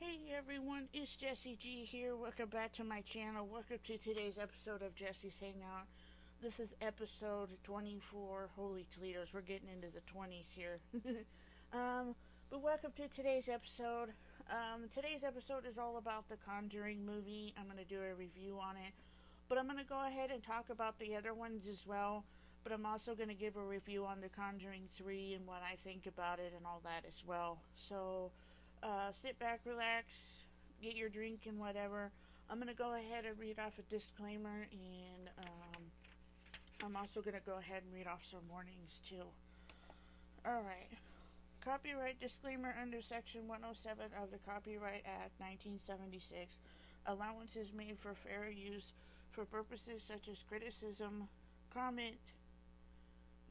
Hey everyone, it's Jessie G here. Welcome back to my channel. Welcome to today's episode of Jessie's Hangout. This is episode 24. Holy Toledos, we're getting into the 20s here. But welcome to today's episode. Today's episode is all about the Conjuring movie. I'm going to do a review on it. But I'm going to go ahead and talk about the other ones as well. But I'm also going to give a review on the Conjuring 3 and what I think about it and all that as well. So, sit back, relax, get your drink and whatever. I'm going to go ahead and read off a disclaimer, and I'm also going to go ahead and read off some warnings too. Alright. Copyright disclaimer under Section 107 of the Copyright Act 1976. Allowance is made for fair use for purposes such as criticism, comment,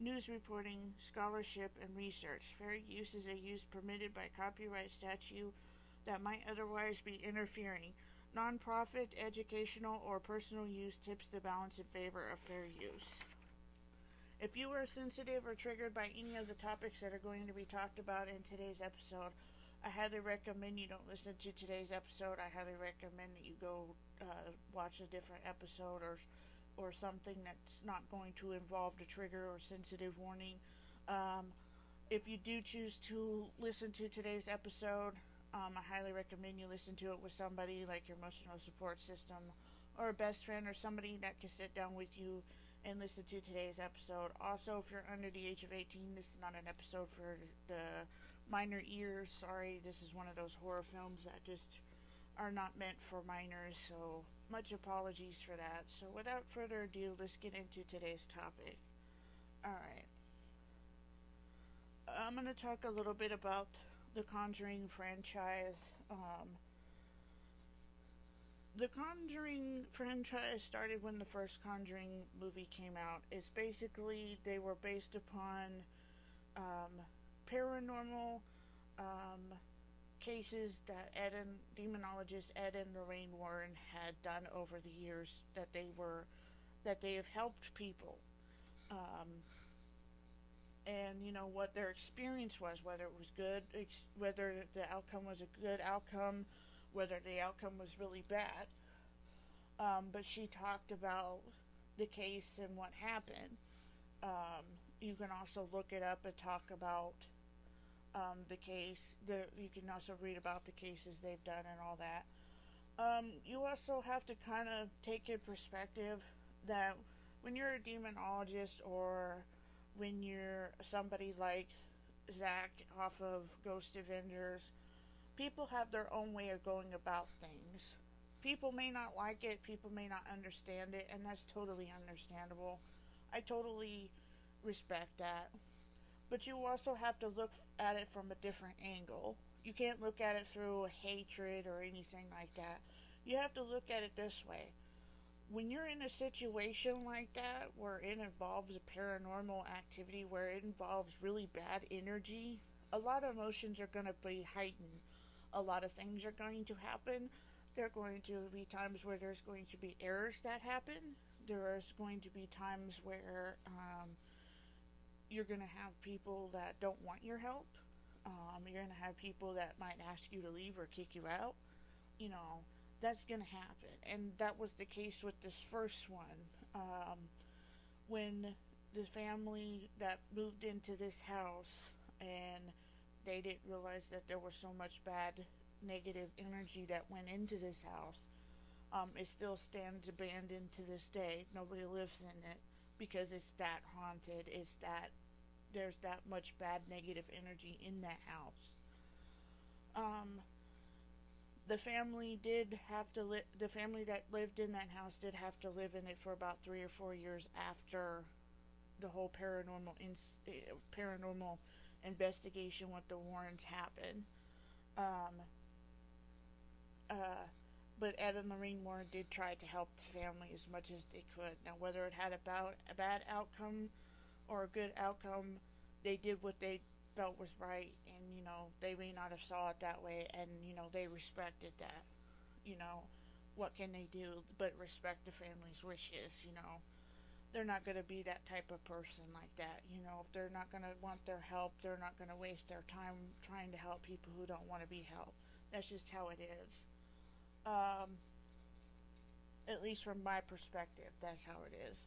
news reporting, scholarship, and research. Fair use is a use permitted by copyright statute that might otherwise be interfering. Non-profit, educational, or personal use tips the balance in favor of fair use. If you are sensitive or triggered by any of the topics that are going to be talked about in today's episode, I highly recommend you don't listen to today's episode. I highly recommend that you go watch a different episode or something that's not going to involve the trigger or sensitive warning. If you do choose to listen to today's episode, I highly recommend you listen to it with somebody like your emotional support system or a best friend or somebody that can sit down with you and listen to today's episode. Also, if you're under the age of 18, this is not an episode for the minor ears. Sorry, this is one of those horror films that just are not meant for minors, so much apologies for that. So without further ado, let's get into today's topic. Alright. I'm going to talk a little bit about the Conjuring franchise. The Conjuring franchise started when the first Conjuring movie came out. It's basically, they were based upon paranormal cases that demonologist Ed and Lorraine Warren had done over the years that they have helped people. And you know what their experience was, whether it was good, whether the outcome was a good outcome, whether the outcome was really bad. But she talked about the case and what happened. You can also look it up and talk about the case. You can also read about the cases they've done and all that. You also have to kind of take in perspective that when you're a demonologist or when you're somebody like Zach off of Ghost Avengers, people have their own way of going about things. People may not like it, people may not understand it, and that's totally understandable. I totally respect that. But you also have to look at it from a different angle. You can't look at it through hatred or anything like that. You have to look at it this way. When you're in a situation like that, where it involves a paranormal activity, where it involves really bad energy, a lot of emotions are going to be heightened. A lot of things are going to happen. There are going to be times where there's going to be errors that happen. There's going to be times where you're going to have people that don't want your help. You're going to have people that might ask you to leave or kick you out. You know, that's going to happen. And that was the case with this first one. When the family that moved into this house and they didn't realize that there was so much bad negative energy that went into this house. It still stands abandoned to this day. Nobody lives in it because it's that haunted. It's that there's that much bad negative energy in that house. The family did have to the family that lived in that house did have to live in it for about 3 or 4 years after the whole paranormal investigation with the Warrens happened. But Ed and Lorraine Warren did try to help the family as much as they could. Now, whether it had a bad outcome or a good outcome, they did what they felt was right, and you know they may not have saw it that way, and you know they respected that. You know, what can they do but respect the family's wishes? You know, they're not going to be that type of person like that. You know, if they're not going to want their help, they're not going to waste their time trying to help people who don't want to be helped. That's just how it is. Um, at least from my perspective, that's how it is.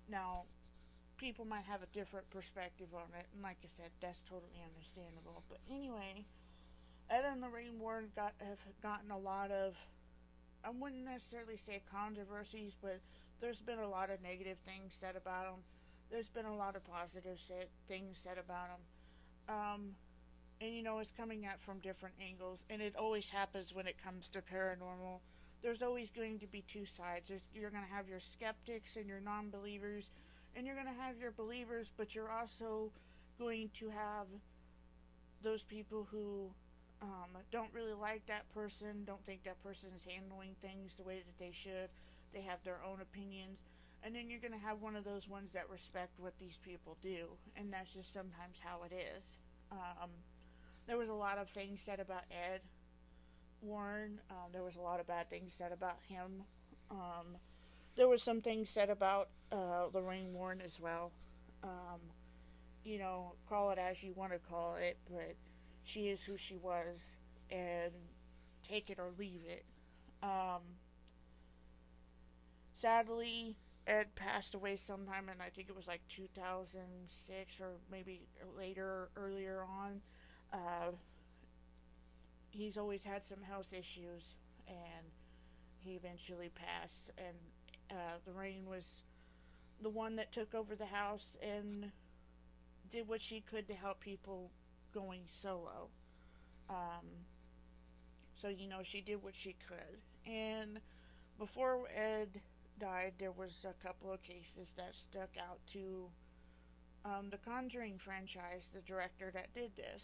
Now, people might have a different perspective on it, and like I said, that's totally understandable. But anyway, Ed and Lorraine Warren have gotten a lot of, I wouldn't necessarily say controversies, but there's been a lot of negative things said about them. There's been a lot of positive things said about them. And it's coming at from different angles, and it always happens when it comes to paranormal. There's always going to be two sides. You're going to have your skeptics and your non-believers, and you're going to have your believers, but you're also going to have those people who don't really like that person, don't think that person is handling things the way that they should. They have their own opinions. And then you're going to have one of those ones that respect what these people do. And that's just sometimes how it is. There was a lot of things said about Ed Warren. There was a lot of bad things said about him. There was some things said about Lorraine Warren as well. Um, call it as you want to call it, but she is who she was, and take it or leave it. Um, Sadly, Ed passed away sometime in, I think it was like 2006 or maybe earlier on. Uh, he's always had some health issues, and he eventually passed. And Lorraine was the one that took over the house and did what she could to help people going solo. Um, so, she did what she could. And before Ed died, there was a couple of cases that stuck out to the Conjuring franchise, the director that did this,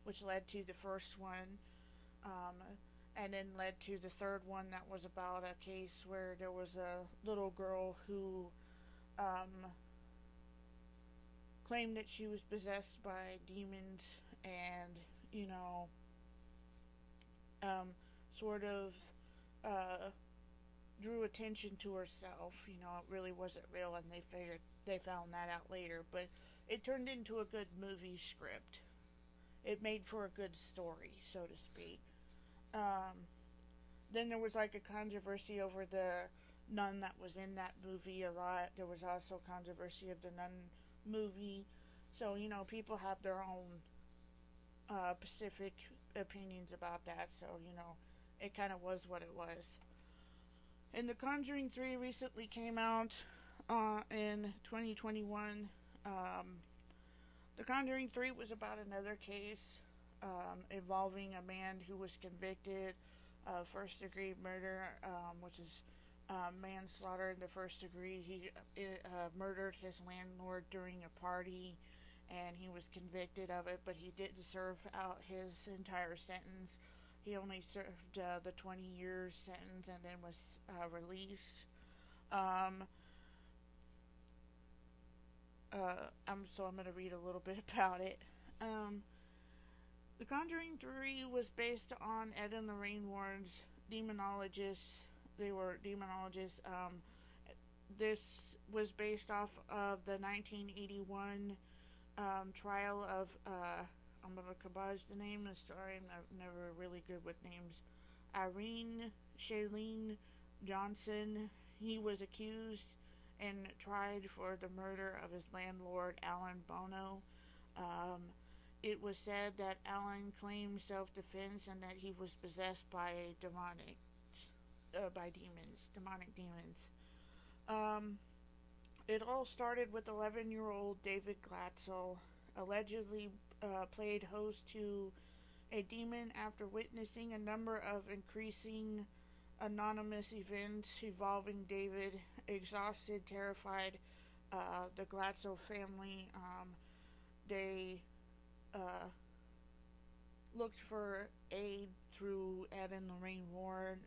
which led to the first one, and then led to the third one that was about a case where there was a little girl who claimed that she was possessed by demons and, sort of drew attention to herself. It really wasn't real, and they found that out later. But it turned into a good movie script. It made for a good story, so to speak. Then there was like a controversy over the nun that was in that movie a lot. There was also controversy of the nun movie. So, people have their own specific opinions about that. So, it kind of was what it was. And The Conjuring 3 recently came out in 2021. The Conjuring 3 was about another case involving a man who was convicted of first-degree murder, which is manslaughter in the first degree. He murdered his landlord during a party, and he was convicted of it, but he didn't serve out his entire sentence. He only served the 20 years sentence and then was released. I'm going to read a little bit about it. The Conjuring 3 was based on Ed and Lorraine Warren's demonologists. They were demonologists. This was based off of the 1981 trial of, I'm going to kabaj the name. Sorry, I'm never really good with names. Irene Shailene Johnson. He was accused and tried for the murder of his landlord, Alan Bono. It was said that Alan claimed self-defense and that he was possessed by demonic demons. It all started with 11-year-old David Glatzel allegedly played host to a demon after witnessing a number of increasing anonymous events involving David. Exhausted, terrified, the Glatzel family, they looked for aid through Ed and Lorraine Warren.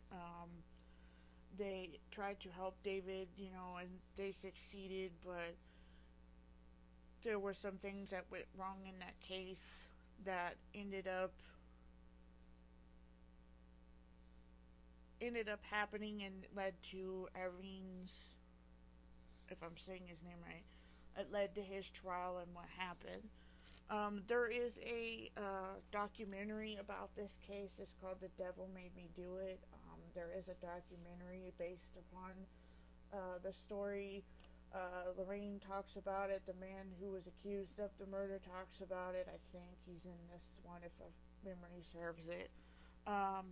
They tried to help David, and they succeeded, but there were some things that went wrong in that case that ended up happening and led to Irene's, if I'm saying his name right, it led to his trial and what happened. There is a documentary about this case. It's called The Devil Made Me Do It. There is a documentary based upon the story. Lorraine talks about it. The man who was accused of the murder talks about it. I think he's in this one, if memory serves it. Um,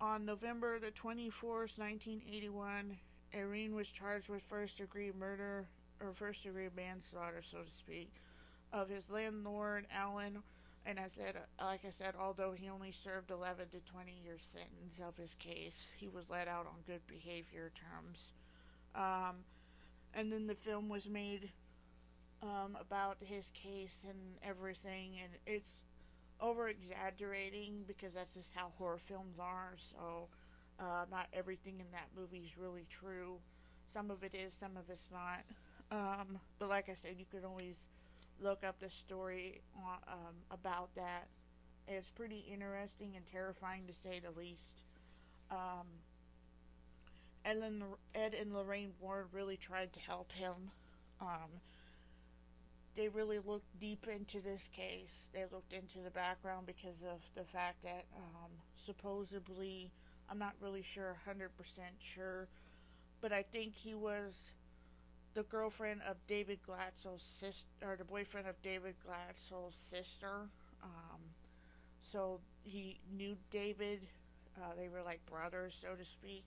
on November the 24th, 1981, Irene was charged with first degree murder, or first degree manslaughter, so to speak, of his landlord, Alan. And like I said, although he only served 11 to 20 year sentence of his case, he was let out on good behavior terms. Um, and then the film was made about his case and everything, and it's over exaggerating because that's just how horror films are. So, not everything in that movie is really true. Some of it is, some of it's not. But like I said, you could always look up the story about that. It's pretty interesting and terrifying to say the least. Um, Ed and Lorraine Ward really tried to help him. Um, they really looked deep into this case. They looked into the background because of the fact that supposedly, I'm not really sure, 100% sure, but I think he was the girlfriend of David Glatzel's sister, or the boyfriend of David Glatzel's sister. Um, so he knew David. They were like brothers, so to speak.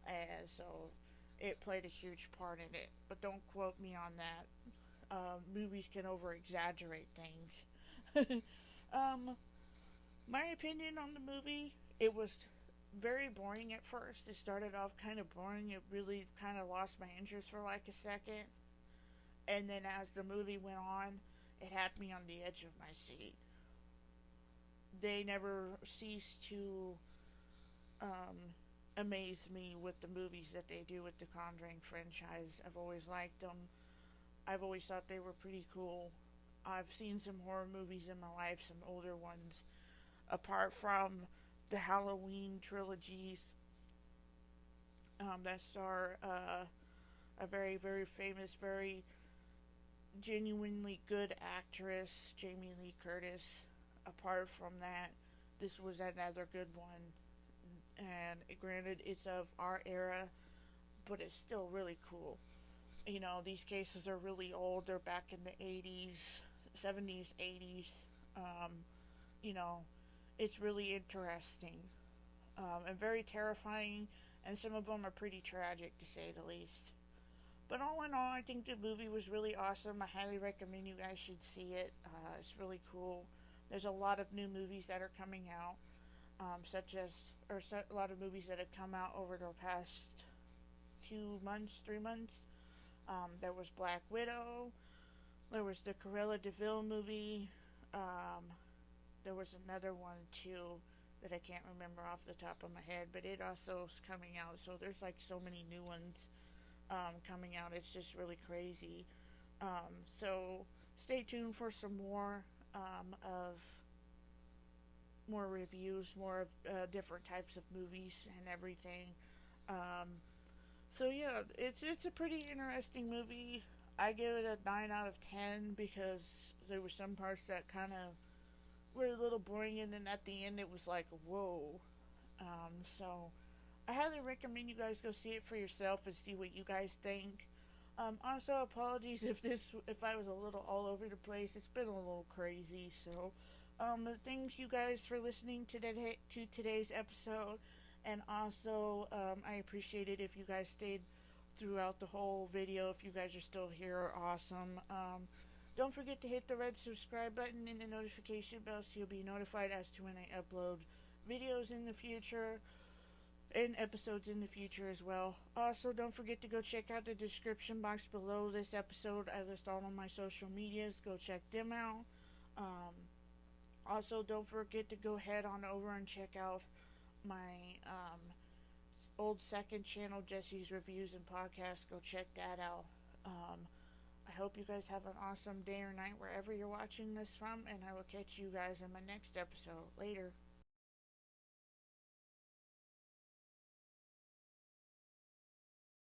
And so it played a huge part in it. But don't quote me on that. Movies can over exaggerate things. um, my opinion on the movie, it was very boring at first. It started off kind of boring. It really kind of lost my interest for like a second. And then as the movie went on, it had me on the edge of my seat. They never ceased to um, amaze me with the movies that they do with the Conjuring franchise. I've always liked them. I've always thought they were pretty cool. I've seen some horror movies in my life, some older ones, apart from the Halloween trilogies that star a very, very famous, very genuinely good actress, Jamie Lee Curtis. Apart from that, this was another good one. And granted, it's of our era, but it's still really cool. You know, these cases are really old. They're back in the 80s, 70s, 80s. Um, you know, it's really interesting and very terrifying, and some of them are pretty tragic to say the least. But all in all, I think the movie was really awesome. I highly recommend you guys should see it. It's really cool. There's a lot of new movies that are coming out, a lot of movies that have come out over the past 2 months, 3 months. There was Black Widow. There was the Cruella de Vil movie. There was another one too that I can't remember off the top of my head, but it also is coming out. So there's like so many new ones coming out. It's just really crazy. So stay tuned for some more of more reviews, more of different types of movies and everything. Um, so yeah, it's a pretty interesting movie. I give it a 9 out of 10 because there were some parts that kind of were a little boring, and then at the end it was like whoa. So I highly recommend you guys go see it for yourself and see what you guys think. Also, apologies if I was a little all over the place. It's been a little crazy. So, thanks you guys for listening to today's episode, and also I appreciate it if you guys stayed throughout the whole video. If you guys are still here, awesome. Don't forget to hit the red subscribe button and the notification bell so you'll be notified as to when I upload videos in the future and episodes in the future as well. Also, don't forget to go check out the description box below this episode. I list all of my social medias. Go check them out. Also, don't forget to go head on over and check out my old second channel, Jessie's Reviews and Podcasts. Go check that out. I hope you guys have an awesome day or night wherever you're watching this from, and I will catch you guys in my next episode. Later.